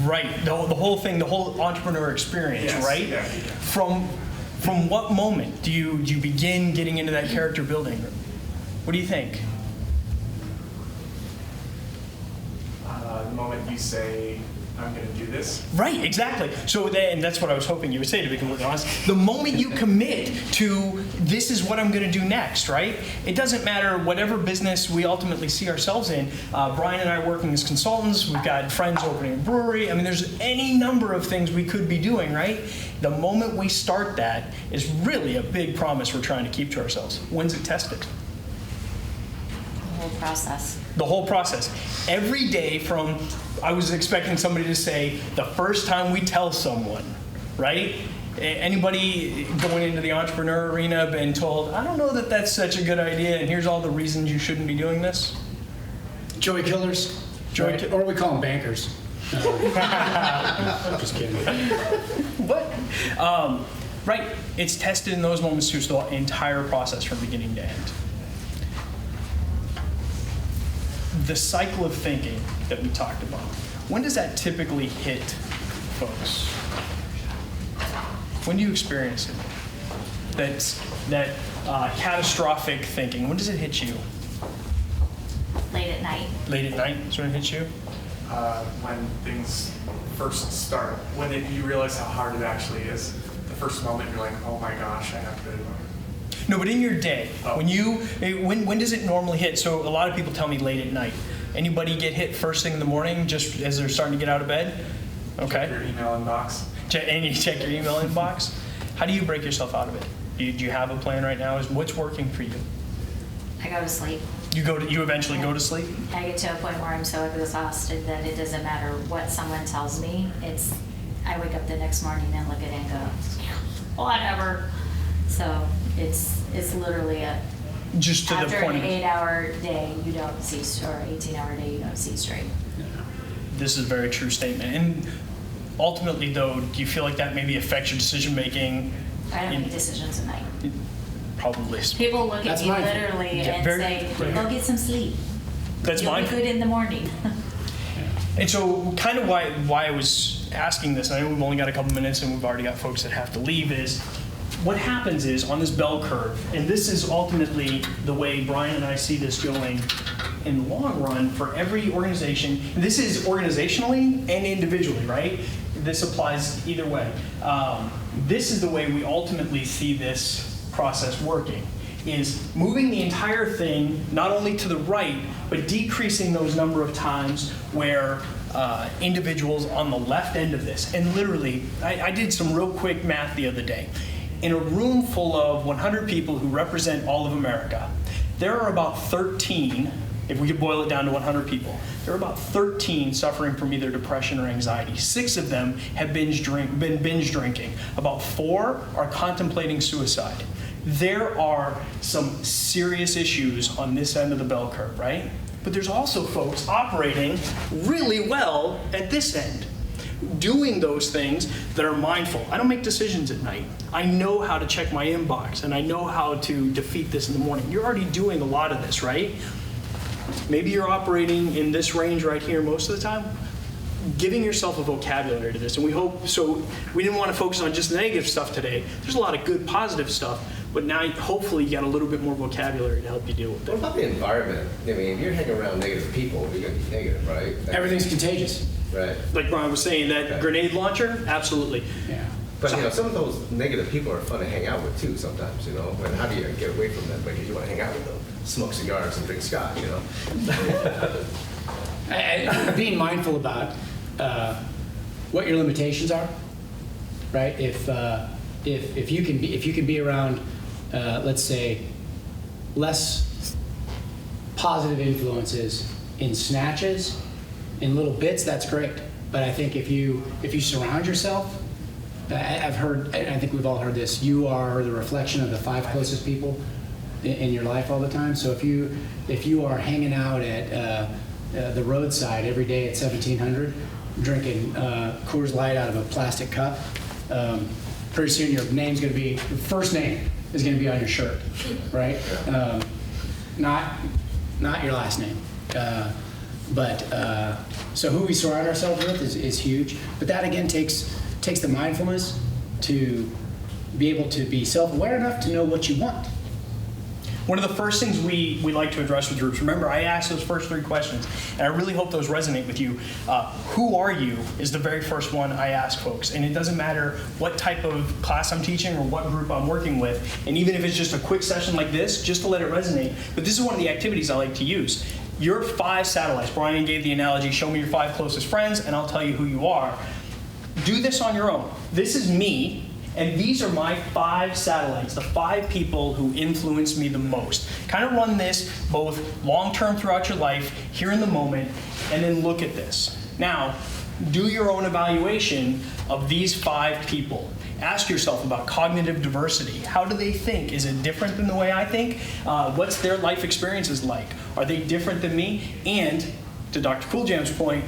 Right. The whole thing, the whole entrepreneur experience, Yes, right? Yeah. From what moment do you begin getting into that character building? What do you think? the moment you say, I'm going to do this. Right, exactly. So then, and that's what I was hoping you would say, to be completely honest. The moment you commit to this is what I'm going to do next, right? It doesn't matter whatever business we ultimately see ourselves in. Brian and I working as consultants. We've got friends opening a brewery. I mean, there's any number of things we could be doing, right? The moment we start that is really a big promise we're trying to keep to ourselves. When's it tested? The whole process. The whole process. Every day from, I was expecting somebody to say, the first time we tell someone, right? Anybody going into the entrepreneur arena been told, I don't know that that's such a good idea, and here's all the reasons you shouldn't be doing this? Joey killers, Joey or we call them bankers. I'm just kidding. What? Right. It's tested in those moments too, so the entire process from beginning to end. The cycle of thinking that we talked about, when does that typically hit folks? When do you experience it? That catastrophic thinking, when does it hit you? Late at night. Late at night is when it hits you? When things first start, when you realize how hard it actually is. The first moment you're like, oh my gosh, I have to. No, but in your day, Oh. when does it normally hit? So a lot of people tell me late at night. Anybody get hit first thing in the morning, just as they're starting to get out of bed? Check Okay. your email inbox. And you check your email inbox. How do you break yourself out of it? Do you have a plan right now? What's working for you? I go to sleep. You eventually go to sleep? I get to a point where I'm so exhausted that it doesn't matter what someone tells me. I wake up the next morning and look at it and go, whatever. So it's literally Just to the after point an of, 8-hour day, you don't see, or 18-hour day, you don't see straight. this is a very true statement. And ultimately, though, do you feel like that maybe affects your decision making? I don't make decisions at night. Probably. People look at That's me mindful. literally Yeah, and very- say, right. go get some sleep. That's You'll be mindful. good in the morning. And so kind of why I was asking this, and I know we've only got a couple minutes and we've already got folks that have to leave, is what happens is on this bell curve, and this is ultimately the way Brian and I see this going in the long run for every organization. And this is organizationally and individually, right? This applies either way. This is the way we ultimately see this process working, is moving the entire thing not only to the right, but decreasing those number of times where individuals on the left end of this, and literally, I did some real quick math the other day. In a room full of 100 people who represent all of America, there are about 13, if we could boil it down to 100 people, there are about 13 suffering from either depression or anxiety. 6 of them have been binge drinking. About 4 are contemplating suicide. There are some serious issues on this end of the bell curve, right? But there's also folks operating really well at this end, doing those things that are mindful. I don't make decisions at night. I know how to check my inbox, and I know how to defeat this in the morning. You're already doing a lot of this, right? Maybe you're operating in this range right here most of the time. Giving yourself a vocabulary to this, and we hope, so we didn't want to focus on just negative stuff today. There's a lot of good positive stuff, but now hopefully you got a little bit more vocabulary to help you deal with What it. about the environment? I mean, if you're hanging around negative people, you're going to be negative, right? Everything's contagious. Right. Like Brian was saying, that grenade launcher, absolutely. Yeah. But, some of those negative people are fun to hang out with, too, sometimes, And how do you get away from them? Because you want to hang out with them, smoke cigars and drink scotch, Being mindful about what your limitations are, right? If you can be around, let's say, less positive influences in snatches, in little bits, that's great. But I think if you surround yourself, I've heard, I think we've all heard this, you are the reflection of the 5 closest people in your life all the time. So if you are hanging out at the roadside every day at 1700, drinking Coors Light out of a plastic cup, pretty soon your name's going to be, your first name is going to be on your shirt, right? Not your last name. So who we surround ourselves with is huge. But that again takes the mindfulness to be able to be self-aware enough to know what you want. One of the first things we like to address with groups, remember I asked those first 3 questions, and I really hope those resonate with you. Who are you is the very first one I ask folks, and it doesn't matter what type of class I'm teaching or what group I'm working with, and even if it's just a quick session like this, just to let it resonate. But this is one of the activities I like to use. Your 5 satellites, Brian gave the analogy, show me your 5 closest friends, and I'll tell you who you are. Do this on your own. This is me. And these are my 5 satellites, the 5 people who influence me the most. Kind of run this both long-term throughout your life, here in the moment, and then look at this. Now, do your own evaluation of these 5 people. Ask yourself about cognitive diversity. How do they think? Is it different than the way I think? What's their life experiences like? Are they different than me? And, to Dr. Cooljam's point,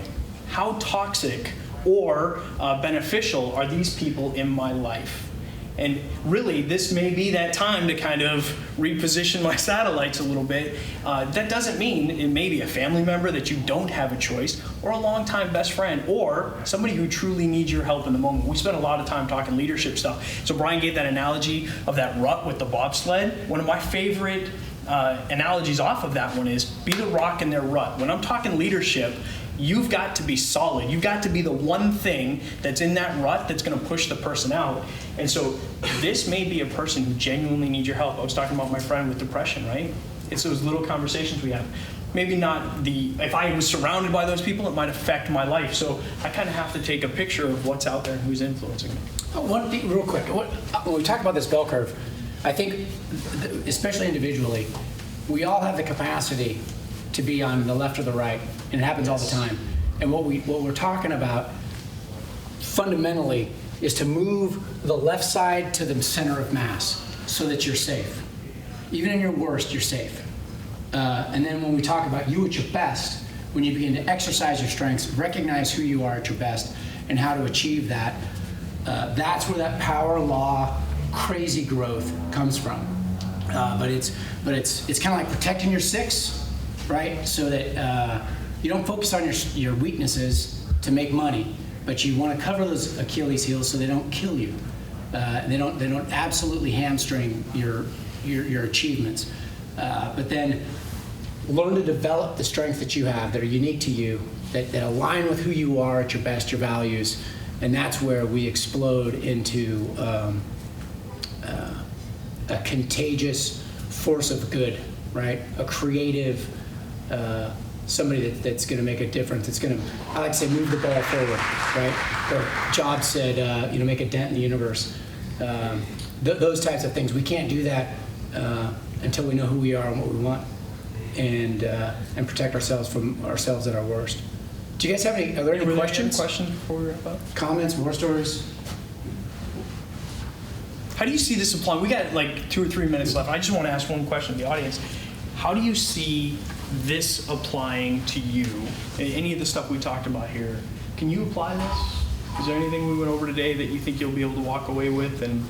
how toxic or beneficial are these people in my life? And really, this may be that time to kind of reposition my satellites a little bit. That doesn't mean it may be a family member that you don't have a choice, or a longtime best friend, or somebody who truly needs your help in the moment. We spent a lot of time talking leadership stuff. So Brian gave that analogy of that rut with the bobsled. One of my favorite analogies off of that one is be the rock in their rut. When I'm talking leadership, you've got to be solid. You've got to be the one thing that's in that rut that's going to push the person out. And so this may be a person who genuinely needs your help. I was talking about my friend with depression, right? It's those little conversations we have. Maybe not if I was surrounded by those people, it might affect my life. So I kind of have to take a picture of what's out there and who's influencing me. One thing, real quick, when we talk about this bell curve, I think, especially individually, we all have the capacity to be on the left or the right, and it happens all the time. And what we're talking about fundamentally is to move the left side to the center of mass so that you're safe. Even in your worst, you're safe. And then when we talk about you at your best, when you begin to exercise your strengths, recognize who you are at your best and how to achieve that, that's where that power law crazy growth comes from. But it's kind of like protecting your 6, right? So that you don't focus on your weaknesses to make money, but you want to cover those Achilles heels so they don't kill you. They don't absolutely hamstring your achievements. But then learn to develop the strengths that you have that are unique to you, that align with who you are at your best, your values, and that's where we explode into a contagious force of good, right? A creative, somebody that's going to make a difference. It's going to, I like to say, move the ball forward, right? Or Jobs said, make a dent in the universe. Those types of things. We can't do that until we know who we are and what we want, and protect ourselves from ourselves at our worst. Do you guys have any? Are there any questions? Questions before we wrap up? Comments, war stories? How do you see this applying? We got like 2 or 3 minutes left. I just want to ask one question to the audience. How do you see this applying to you? Any of the stuff we talked about here, can you apply this? Is there anything we went over today that you think you'll be able to walk away with and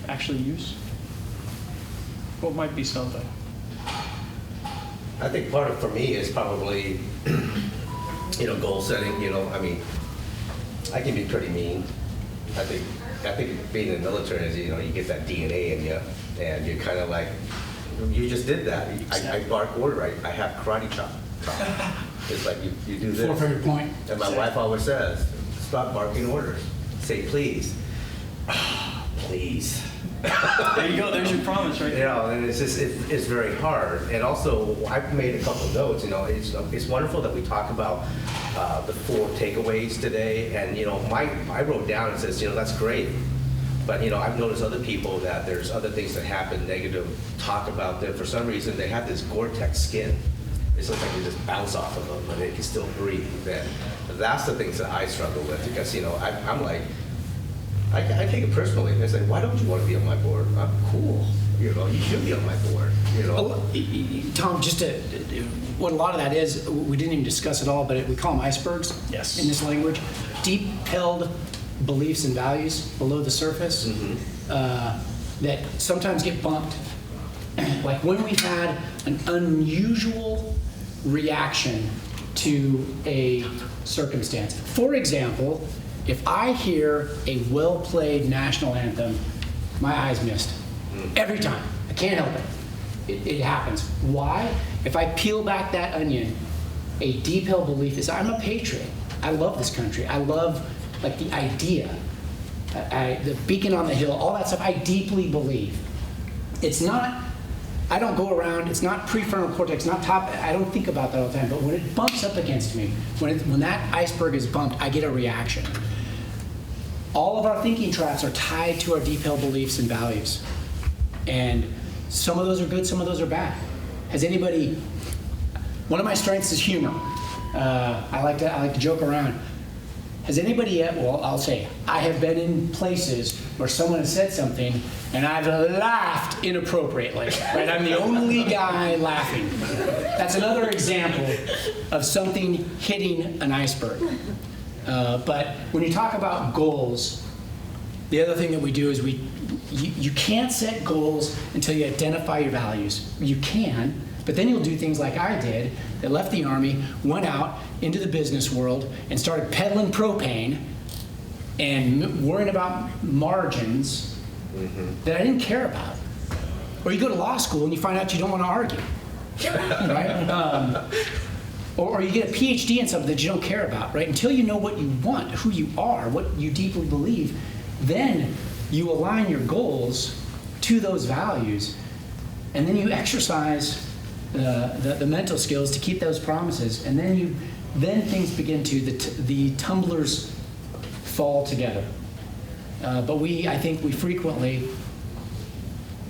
actually use? What might be something? I think part of, for me, is probably, goal setting. I mean, I can be pretty mean. I think being in the military is, you get that DNA in you, and you're kind of like, you just did that. I bark order. I have karate chop. It's like you do this. 400 point. And my wife always says, stop barking orders. Say please. Please. There you go. There's your promise right there. And it's just it's very hard. And also, I've made a couple notes. It's wonderful that we talk about the 4 takeaways today. And I wrote down, it says, that's great. But I've noticed other people that there's other things that happen, negative talk about them. For some reason, they have this Gore-Tex skin. It looks like you just bounce off of them, but they can still breathe. And that's the things that I struggle with, because I'm like, I take it personally. It's like, why don't you want to be on my board? I'm cool. You should be on my board. Tom, just what a lot of that is, we didn't even discuss it all, but we call them icebergs. Yes. In this language, deep-held beliefs and values below the surface that sometimes get bumped. Like when we had an unusual reaction to a circumstance. For example, if I hear a well-played national anthem, my eyes mist every time. I can't help it. It happens. Why? If I peel back that onion, a deep held belief is I'm a patriot. I love this country. I love like the idea, the beacon on the hill, all that stuff. I deeply believe. It's not. I don't go around. It's not prefrontal cortex. Not top. I don't think about that all the time. But when it bumps up against me, when that iceberg is bumped, I get a reaction. All of our thinking traps are tied to our deep held beliefs and values, and some of those are good, some of those are bad. Has anybody? One of my strengths is humor. I like to joke around. Has anybody yet? Well, I'll say I have been in places where someone has said something and I've laughed inappropriately. Right? I'm the only guy laughing. That's another example of something hitting an iceberg. But when you talk about goals, the other thing that we do is you can't set goals until you identify your values. You can, but then you'll do things like I did, that left the Army, went out into the business world, and started peddling propane and worrying about margins that I didn't care about. Or you go to law school and you find out you don't want to argue, right? Or you get a PhD in something that you don't care about, right? Until you know what you want, who you are, what you deeply believe, then you align your goals to those values, and then you exercise the mental skills to keep those promises, and then things begin to, the tumblers fall together. But I think we frequently,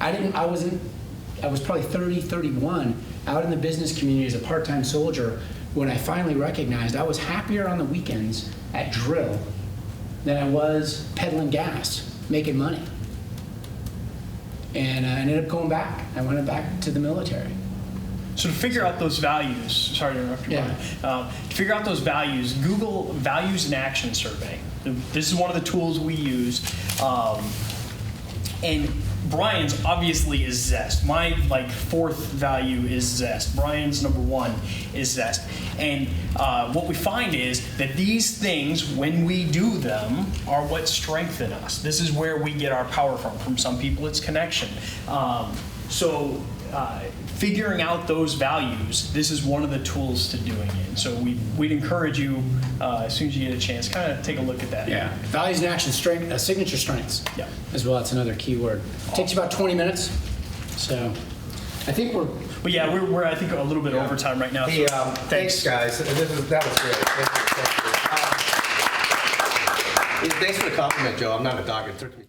I was probably 30, 31, out in the business community as a part-time soldier when I finally recognized I was happier on the weekends at drill than I was peddling gas, making money. And I ended up going back. I went back to the military. So to figure out those values, sorry to interrupt you, Yeah. Brian. To figure out those values, Google Values in Action Survey. This is one of the tools we use. And Brian's obviously is zest. My fourth value is zest. Brian's number one is zest. And what we find is that these things, when we do them, are what strengthen us. This is where we get our power from. From some people, it's connection. Figuring out those values, this is one of the tools to doing it. And so we'd encourage you, as soon as you get a chance, kind of take a look at that. Yeah, values in action, strength, signature strengths. Yeah. As well, that's another key word. Takes you about 20 minutes, so I think we're. But yeah, we're I think a little bit over time right now. So Thanks, guys. That was great. Thank you. Thanks for the compliment, Joe. I'm not a dog. It took me